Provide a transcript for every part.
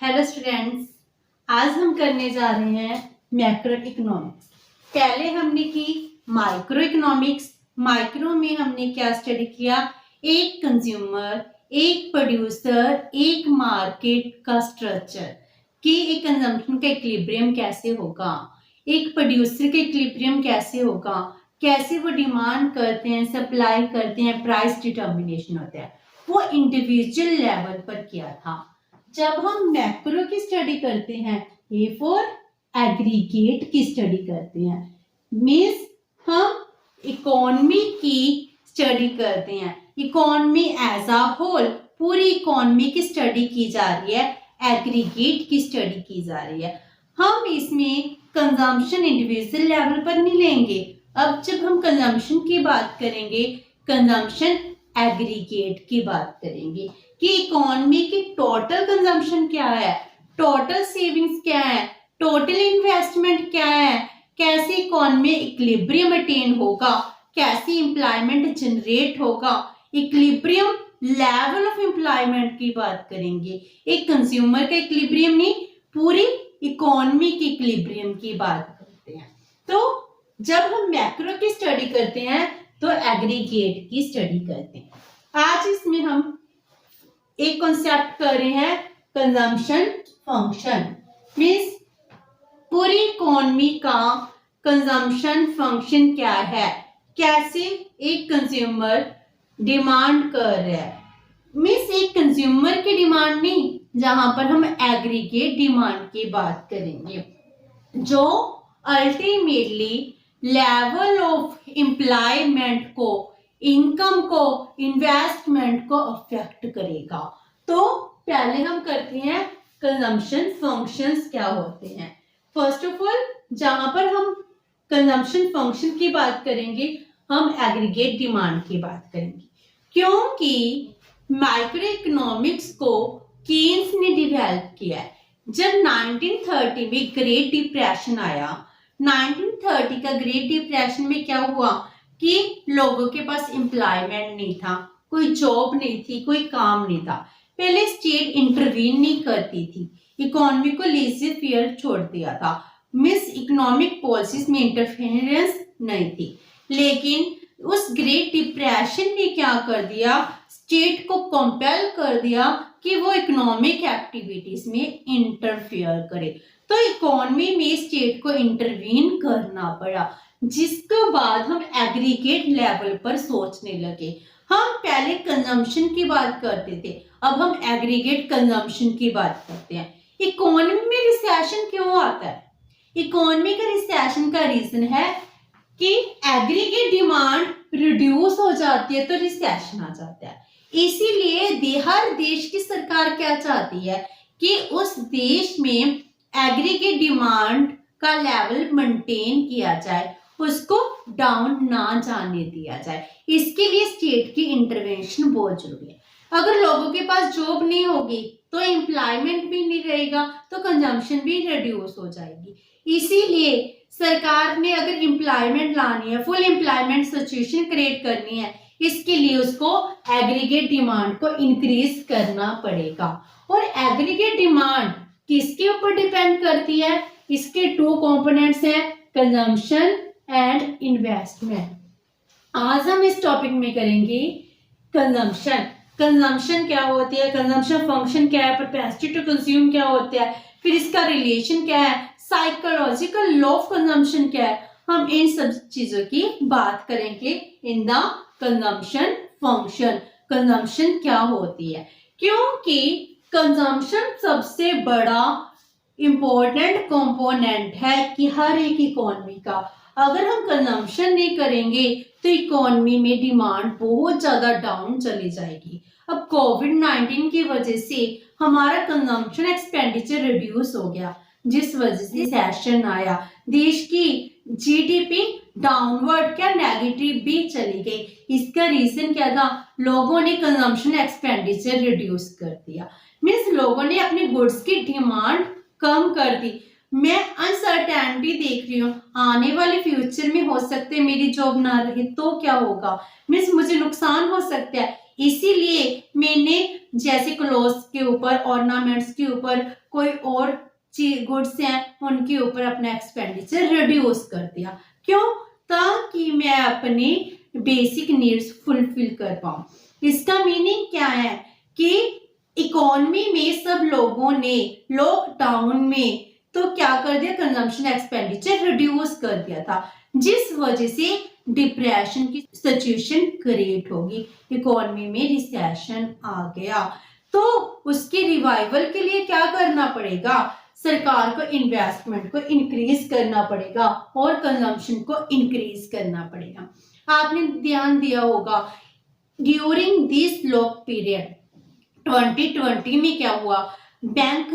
Hello students, आज हम करने जा रहे हैं मैक्रो इकोनॉमिक्स। पहले हमने की माइक्रो इकोनॉमिक्स। माइक्रो में हमने क्या स्टडी किया? एक कंज्यूमर, एक प्रोड्यूसर, एक मार्केट का स्ट्रक्चर कि एक कंजम्पशन का इक्विलिब्रियम कैसे होगा, एक प्रोड्यूसर का इक्विलिब्रियम कैसे होगा, कैसे वो डिमांड करते हैं, सप्लाई करते हैं, प्राइस डिटर्मिनेशन होता है, वो इंडिविजुअल लेवल पर किया था। जब हम मैक्रो की स्टडी करते हैं, ए फॉर एग्रीगेट की स्टडी करते हैं, मींस हम इकोनॉमी की स्टडी करते हैं। इकोनॉमी एज अ होल, पूरी इकोनॉमी की स्टडी की जा रही है, एग्रीगेट की स्टडी की जा रही है। हम इसमें कंजम्पशन इंडिविजुअल लेवल पर नहीं लेंगे। अब जब हम कंजम्पशन की बात करेंगे, कंजम्पशन एग्रीगेट की बात करेंगे कि इकोनॉमी की टोटल कंजम्पशन क्या है, टोटल सेविंग्स क्या है, टोटल इन्वेस्टमेंट क्या है, कैसे इकोनॉमी इक्विलिब्रियम अटेन होगा, कैसे एम्प्लॉयमेंट जनरेट होगा, इक्विलिब्रियम लेवल ऑफ एम्प्लॉयमेंट की बात करेंगे। एक कंज्यूमर का इक्विलिब्रियम नहीं, पूरी इकोनॉमी की इक्विलिब्रियम की बात करते हैं। तो जब हम मैक्रो की स्टडी करते हैं तो एग्रीगेट की स्टडी करते हैं। आज इसमें हम एक कॉन्सेप्ट कर रहे हैं, कंजम्पशन फंक्शन। मींस पूरी इकोनॉमी का कंजम्पशन फंक्शन क्या है, कैसे एक कंज्यूमर डिमांड कर रहा है। मींस एक कंज्यूमर की डिमांड नहीं, जहां पर हम एग्रीगेट डिमांड की बात करेंगे, जो अल्टीमेटली लेवल ऑफ एम्प्लॉयमेंट को, इनकम को, इन्वेस्टमेंट को अफेक्ट करेगा। तो पहले हम करते हैं कंजम्पशन फंक्शंस क्या होते हैं। फर्स्ट ऑफ ऑल, जहां पर हम कंजम्पशन फंक्शन की बात करेंगे, हम एग्रीगेट डिमांड की बात करेंगे, क्योंकि माइक्रो इकोनॉमिक्स को कीन्स ने डेवलप किया है। जब 1930 में ग्रेट डिप्रेशन आया, 1930 का ग्रेट डिप्रेशन में क्या हुआ कि लोगों के पास एम्प्लॉयमेंट नहीं था, कोई जॉब नहीं थी, कोई काम नहीं था। पहले स्टेट इंटरवीन नहीं करती थी, इकोनॉमी को लेज़ी फेयर छोड़ दिया था, मिस इकोनॉमिक पॉलिसीज में इंटरफेरेंस नहीं थी। लेकिन उस ग्रेट डिप्रेशन ने क्या कर दिया, स्टेट को कंपेल कर दिया कि वो इकोनॉमिक एक्टिविटीज में इंटरफेयर करे। तो इकोनॉमी में स्टेट को इंटरवीन करना पड़ा, जिसके बाद हम एग्रीगेट लेवल पर सोचने लगे। हम पहले कंजम्पशन की बात करते थे, अब हम एग्रीगेट कंजम्पशन की बात करते हैं। इकोनॉमी में रिसेशन क्यों आता है? इकोनॉमी का रिसेशन का रीजन है कि एग्रीगेट डिमांड रिड्यूस हो जाती है, तो रिसेशन आ जाता है। इसीलिए हर देश की सरकार क्या चाहती है कि उस देश में एग्रीगेट डिमांड का लेवल मेंटेन किया जाए, उसको डाउन ना जाने दिया जाए। इसके लिए स्टेट की इंटरवेंशन बहुत जरूरी है। अगर लोगों के पास जॉब नहीं होगी तो एम्प्लॉयमेंट भी नहीं रहेगा, तो कंजम्पशन भी रिड्यूस हो जाएगी। इसीलिए सरकार ने अगर एम्प्लॉयमेंट लानी है, फुल एम्प्लॉयमेंट सिचुएशन क्रिएट करनी है, इसके लिए उसको एग्रीगेट डिमांड को इंक्रीज करना पड़ेगा। और एग्रीगेट डिमांड किसके ऊपर डिपेंड करती है? इसके टू कंपोनेंट्स हैं, कंजम्पशन एंड इन्वेस्टमेंट। आज हम इस टॉपिक में करेंगे कंजम्पशन। कंजम्पशन क्या होती है, कंजम्पशन फंक्शन क्या है, प्रोपेंसिटी टू कंज्यूम क्या होता है, फिर इसका रिलेशन क्या है, साइकोलॉजिकल लॉ ऑफ कंजम्पशन क्या है। हम इन सब चीजों की बात करेंगे in the consumption function. Consumption क्या होती है, क्योंकि कंजम्पशन सबसे बड़ा इंपॉर्टेंट कंपोनेंट है कि हर एक इकोनॉमी का। अगर हम कंजम्पशन नहीं करेंगे तो इकोनॉमी में डिमांड बहुत ज्यादा डाउन चली जाएगी। अब कोविड-19 की वजह से हमारा कंजम्पशन एक्सपेंडिचर रिड्यूस हो गया, जिस वजह से रिसेशन आया, देश की जीडीपी डाउनवर्ड क्या नेगेटिव भी चली गई। इसका रीजन क्या था? लोगों ने कंजम्पशन एक्सपेंडिचर रिड्यूस कर दिया, मींस लोगों ने अपने गुड्स की डिमांड कम कर दी। मैं अनसर्टेनिटी देख रही हूँ, आने वाले फ्यूचर में हो सकते है मेरी जॉब ना रहे तो क्या होगा, मीन्स मुझे नुकसान हो सकता है। इसीलिए मैंने जैसे क्लोथ्स के ऊपर, ऑर्नामेंट्स के ऊपर, कोई और गुड्स हैं उनके ऊपर अपना एक्सपेंडिचर रिड्यूस कर दिया। क्यों? ताकि मैं अपने बेसिक नीड्स फुलफिल कर पाऊं। इसका मीनिंग क्या है कि इकोनॉमी में सब लोगों ने लॉकडाउन में तो क्या कर दिया, कंजम्पशन एक्सपेंडिचर रिड्यूस कर दिया था, जिस वजह से डिप्रेशन की सिचुएशन क्रिएट होगी, इकोनॉमी में रिसेशन आ गया। तो उसके रिवाइवल के लिए क्या करना पड़ेगा, सरकार को इन्वेस्टमेंट को इंक्रीज करना पड़ेगा और कंजम्पशन को इंक्रीज करना पड़ेगा। आपने ध्यान दिया होगा ड्यूरिंग दिस लॉक पीरियड 2020 में क्या हुआ, बैंक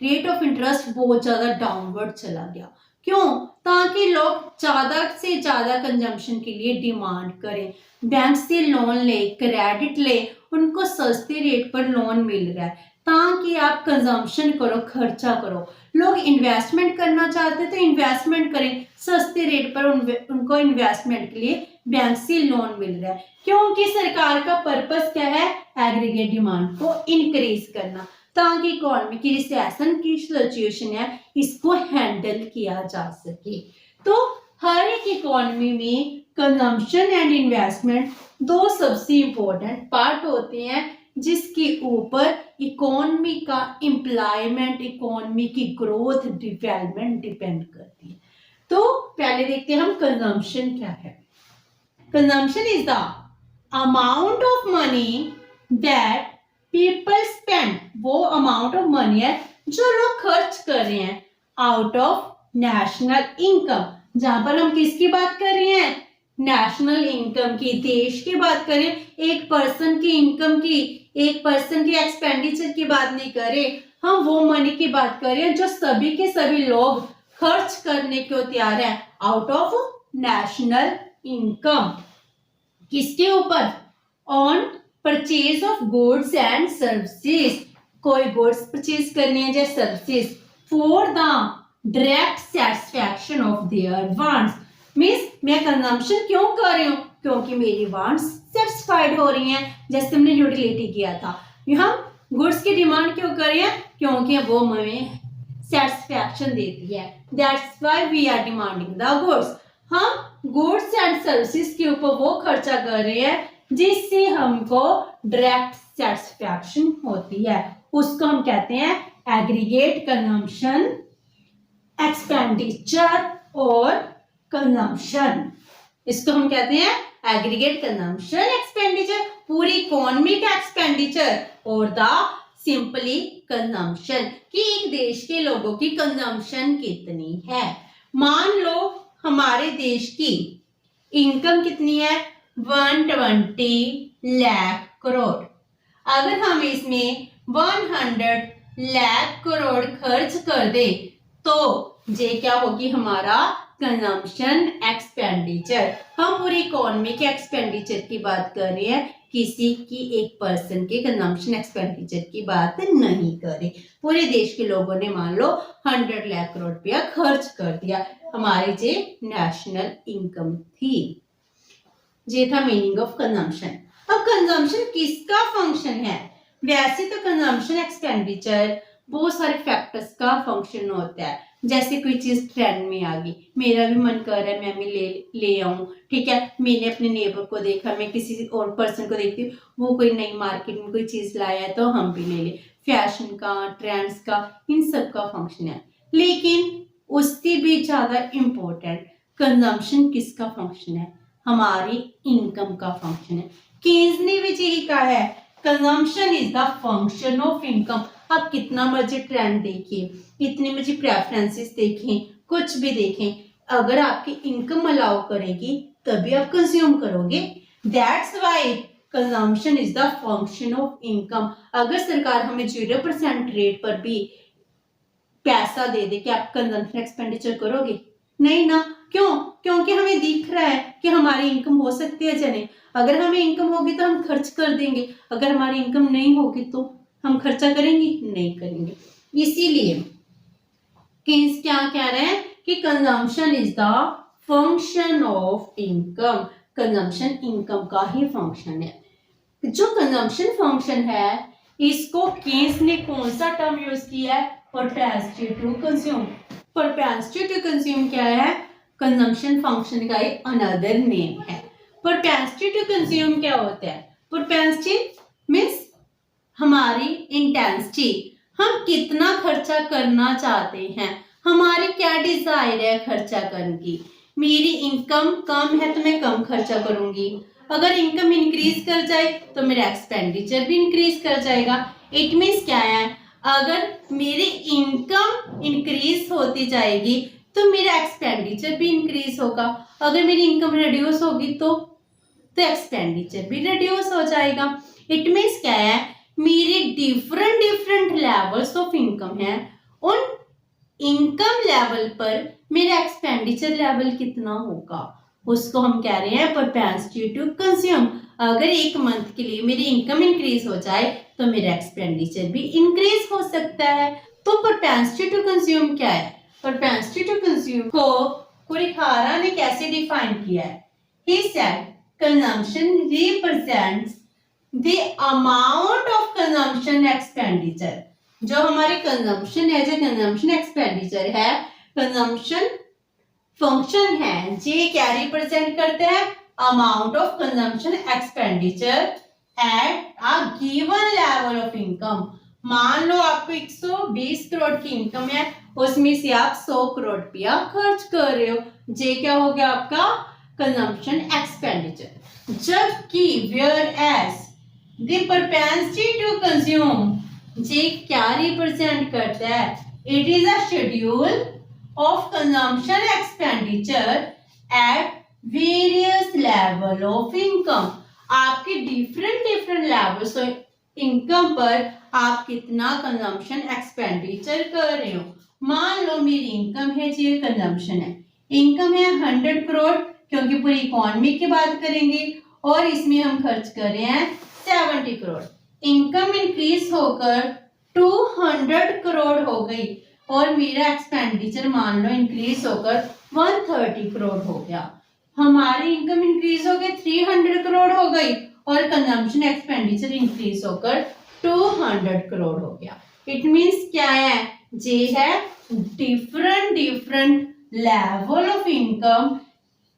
रेट ऑफ इंटरेस्ट बहुत ज्यादा डाउनवर्ड चला गया। क्यों? ताकि लोग ज्यादा से ज्यादा कंजम्पशन के लिए डिमांड करें, बैंक से लोन ले, क्रेडिट ले, उनको सस्ते रेट पर लोन मिल रहा है ताकि आप कंजम्पशन करो, खर्चा करो। लोग इन्वेस्टमेंट करना चाहते तो इन्वेस्टमेंट करें, सस्ते रेट पर उनको इन्वेस्टमेंट के लिए बैंक से लोन मिल रहा है। क्योंकि सरकार का पर्पस क्या है, एग्रीगेट डिमांड को इंक्रीज करना ताकि इकोनॉमी की रिसेशन की सिचुएशन है इसको हैंडल किया जा सके। तो हर एक इकोनॉमी में कंजम्पशन एंड इन्वेस्टमेंट दो सबसे इंपॉर्टेंट पार्ट होते हैं जिसके ऊपर इकोनॉमी का एम्प्लॉयमेंट, इकोनॉमी की ग्रोथ, डेवलपमेंट डिपेंड करती है। तो पहले देखते हैं हम कंजम्पशन क्या है। Consumption is the amount of money that people spend, वो अमाउंट ऑफ मनी है जो लोग खर्च कर रहे हैं आउट ऑफ नेशनल इनकम। जहां पर हम किसकी बात कर रहे हैं, नेशनल इनकम की, देश की बात करें, एक पर्सन की इनकम की, एक पर्सन की एक्सपेंडिचर की बात नहीं कर रहे, हम वो मनी की बात कर रहे हैं जो सभी के सभी लोग खर्च करने को तैयार है आउट ऑफ नेशनल इनकम। किसके ऊपर, on purchase of goods and services, कोई गुड्स परचेज करनी है या services for the direct satisfaction of their wants. Means मैं कंजम्पशन क्यों कर रही हूँ, क्योंकि मेरी वांट्स सेटिस्फाइड हो रही हैं। जैसे हमने यूटिलिटी किया था, हम गुड्स की डिमांड क्यों कर रहे हैं, क्योंकि वो हमें सेटिस्फैक्शन देती है, that's why we are demanding the goods. हम गुड्स एंड सर्विसेज के ऊपर वो खर्चा कर रहे हैं जिससे हमको डायरेक्ट सेटिस्फैक्शन होती है, उसको हम कहते हैं एग्रीगेट कंजम्पशन, एक्सपेंडिचर और कंजम्पशन। इसको हम कहते हैं एग्रीगेट कंजम्पशन, एक्सपेंडिचर, पूरी इकोनॉमी का एक्सपेंडिचर, और द सिंपली कंजम्पशन कि एक देश के लोगों की कंजम्पशन कितनी है। मान लो हमारे देश की इनकम कितनी है, 120 लाख करोड़। अगर हम इसमें 100 लाख करोड़ खर्च कर दे तो ये क्या होगी, हमारा कंजम्पशन एक्सपेंडिचर। हम पूरी इकोनॉमी के एक्सपेंडिचर की बात कर रहे हैं, किसी की एक पर्सन के कंजम्पशन एक्सपेंडिचर की बात नहीं कर रहे। पूरे देश के लोगों ने मान लो 100 लाख करोड़ रुपया खर्च कर दिया, हमारी जे नेशनल इनकम थी। ये था मीनिंग ऑफ कंजम्पशन। अब कंजम्पशन किसका फंक्शन है, वैसे तो कंजम्पशन एक्सपेंडिचर बहुत सारे फैक्टर्स का फंक्शन होता है। जैसे कोई चीज ट्रेंड में आ गई, मेरा भी मन कर रहा है मैं भी ले आऊं, ठीक है, मैंने अपने नेबर को देखा, मैं किसी और पर्सन को देखती हूँ वो कोई नई मार्केट में कोई चीज लाया है तो हम भी ले ले। फैशन का, ट्रेंड्स का, इन सब का फंक्शन है। लेकिन उससे भी ज्यादा इम्पोर्टेंट कंजम्पशन किसका फंक्शन है, हमारी इनकम का फंक्शन है। केन्स ने भी यही कहा है, consumption is the function of income. आप कितना मर्जी ट्रेंड देखिए, इतनी मर्जी प्रेफरेंसेस देखें, कुछ भी देखें, अगर आपकी इनकम अलाउ करेगी तभी आप कंज्यूम करोगे। That's why consumption is the function of income. अगर सरकार हमें 0% रेट पर भी पैसा दे दे कि आप कंजम्पशन एक्सपेंडिचर करोगे, नहीं ना। क्यों? क्योंकि हमें दिख रहा है कि हमारी इनकम हो सकती है या नहीं। अगर हमें इनकम होगी तो हम खर्च कर देंगे, अगर हमारी इनकम नहीं होगी तो हम खर्चा करेंगे, नहीं करेंगे। इसीलिए केन्स क्या कह रहे हैं कि consumption is the function of income. Consumption income का ही फंक्शन है। जो कंजम्पशन फंक्शन है इसको केन्स ने कौन सा टर्म यूज किया है? Propensity to consume. Propensity to consume क्या है? कंजम्पशन फंक्शन का एक अनदर नेम है। प्रोपेंसिटी टू कंज्यूम क्या होता है? प्रोपेंसिटी मीन्स हमारी इंटेंसिटी, हम कितना खर्चा करना चाहते हैं, हमारी क्या डिजायर है खर्चा करने की। मेरी इनकम कम है तो मैं कम खर्चा करूंगी, अगर इनकम इंक्रीज कर जाए तो मेरा एक्सपेंडिचर भी इंक्रीज कर जाएगा। इट मीन्स क्या है? अगर मेरी इनकम इंक्रीज होती जाएगी तो मेरा एक्सपेंडिचर भी इंक्रीज होगा, अगर मेरी इनकम रिड्यूस होगी तो एक्सपेंडिचर भी रिड्यूस हो जाएगा। इट मीन्स क्या है? मेरे different different levels of income है, उन इनकम लेवल पर मेरा एक्सपेंडिचर लेवल कितना होगा उसको हम कह रहे हैं प्रोपेंसिटी टू कंज्यूम। अगर एक मंथ के लिए मेरी इनकम इंक्रीज हो जाए तो मेरा एक्सपेंडिचर भी इंक्रीज हो सकता है। तो प्रोपेंसिटी टू कंज्यूम क्या है? प्रोपेंसिटी टू कंज्यूम को कुरिहारा ने कैसे डिफाइन किया है? He said consumption represents the amount of consumption expenditure. जो हमारे कंजम्पशन है, जो कंजम्पशन एक्सपेंडिचर है, कंजम्पशन फंक्शन है, जे क्या रिप्रेजेंट करते हैं? Amount of consumption expenditure at a given level of income. मान लो आपको 120 करोड़ की इनकम है, उसमें से आप 100 करोड़ रुपया खर्च कर रहे हो, जे क्या हो गया आपका? Consumption expenditure. जबकि whereas the propensity to consume, जे क्या रिप्रेजेंट करता है? It is a schedule of consumption expenditure at various level of income. आपके डिफरेंट डिफरेंट लेवल्स इनकम पर आप कितना कंजम्पशन एक्सपेंडिचर कर रहे हो। मान लो मेरी इनकम है, जी कंजम्पशन है, इनकम है 100 करोड़, क्योंकि पूरी इकोनॉमी की बात करेंगे, और इसमें हम खर्च कर रहे हैं 70 करोड़। इनकम इंक्रीज होकर 200 करोड़ हो गई और मेरा एक्सपेंडिचर मान लो इंक्रीज होकर 130 करोड़ हो गया। हमारी इनकम इंक्रीज हो गई 300 करोड़ हो गई और कंजम्पशन एक्सपेंडिचर इंक्रीज होकर 200 करोड़ हो गया। इट मींस क्या है? जे है different different level of income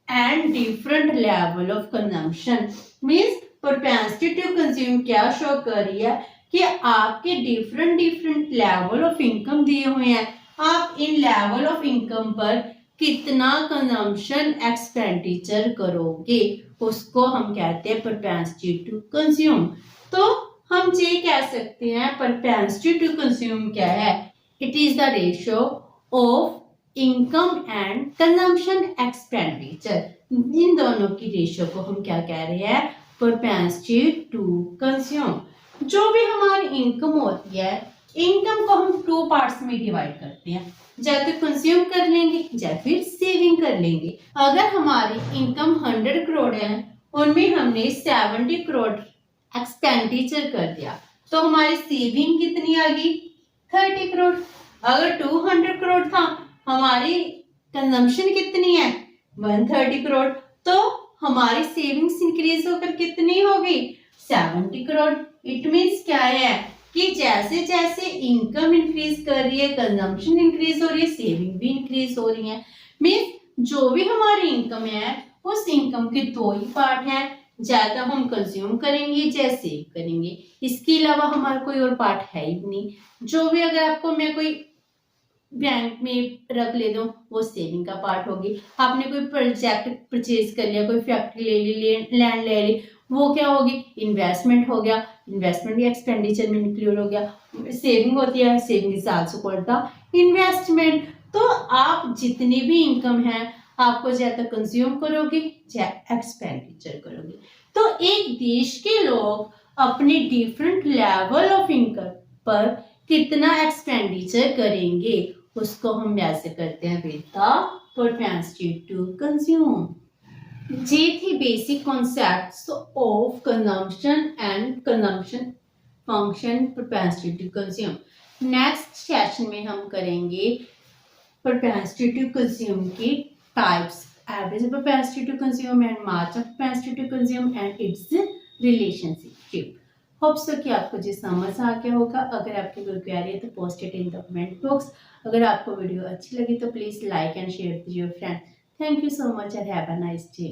and different level of consumption. Means propensity to consume क्या शो कर रही है कि आपके different different level of income दिए हुए हैं, आप इन लेवल ऑफ इनकम पर कितना कंजम्पशन एक्सपेंडिचर करोगे, उसको हम कहते हैं प्रोपेंसिटी टू कंज्यूम। तो हम ये कह सकते हैं प्रोपेंसिटी टू कंज्यूम क्या है? It is the ratio of income and consumption expenditure. इन दोनों की रेशियो को हम क्या कह रहे हैं? Propensity to consume. जो भी हमारी इनकम होती है, इनकम को हम 2 पार्ट्स में डिवाइड करते हैं, या तो कंज्यूम कर लेंगे या फिर सेविंग कर लेंगे। अगर हमारी इनकम 100 करोड़ है, उनमें हमने 70 करोड़ एक्सपेंडिचर कर दिया, तो हमारी सेविंग कितनी आ गई? 30 करोड़। अगर 200 करोड़ था, हमारी कंजम्पशन कितनी है? 130 करोड़, तो हमारी सेविंग्स इंक्रीज होकर कितनी हो गई? 70 करोड़। इट मीन्स क्या है कि जैसे जैसे इनकम इंक्रीज कर रही है, कंजम्पशन इंक्रीज हो रही है, सेविंग भी इंक्रीज हो रही है। मीन्स जो भी हमारी इनकम है, उस इनकम के 2 ही पार्ट हैं, ज्यादा हम कंज्यूम करेंगे या सेव करेंगे, इसके अलावा हमारा कोई और पार्ट है ही नहीं। जो भी अगर आपको मैं कोई बैंक में रख ले दूं, वो सेविंग का पार्ट होगी। आपने कोई प्रोजेक्ट परचेज कर लिया, कोई फैक्ट्री ले ली, लैंड ले ली, वो क्या होगी? इन्वेस्टमेंट हो गया, इन्वेस्टमेंट भी एक्सपेंडिचर में इंक्लूड हो गया। सेविंग होती है, saving is also called the investment. तो आप जितनी भी इनकम है, आपको ज्यादा कंज्यूम करोगे या एक्सपेंडिचर करोगे। तो एक देश के लोग अपने डिफरेंट लेवल ऑफ इनकम पर कितना एक्सपेंडिचर करेंगे, उसको हम वैसे करते हैं with the propensity to consume. ये थी basic concepts of consumption and consumption function propensity to consume. Next session में हम करेंगे प्रोपेंसिटी टू कंज्यूम की types, average propensity to consume and marginal propensity to consume and it's relationship. Hope so कि आपको जी समझ आ गया होगा। अगर आपकी कोई क्वेरी है तो post it in the comment box. अगर आपको वीडियो अच्छी लगी तो please like and share with your friend. Thank you so much and have a nice day.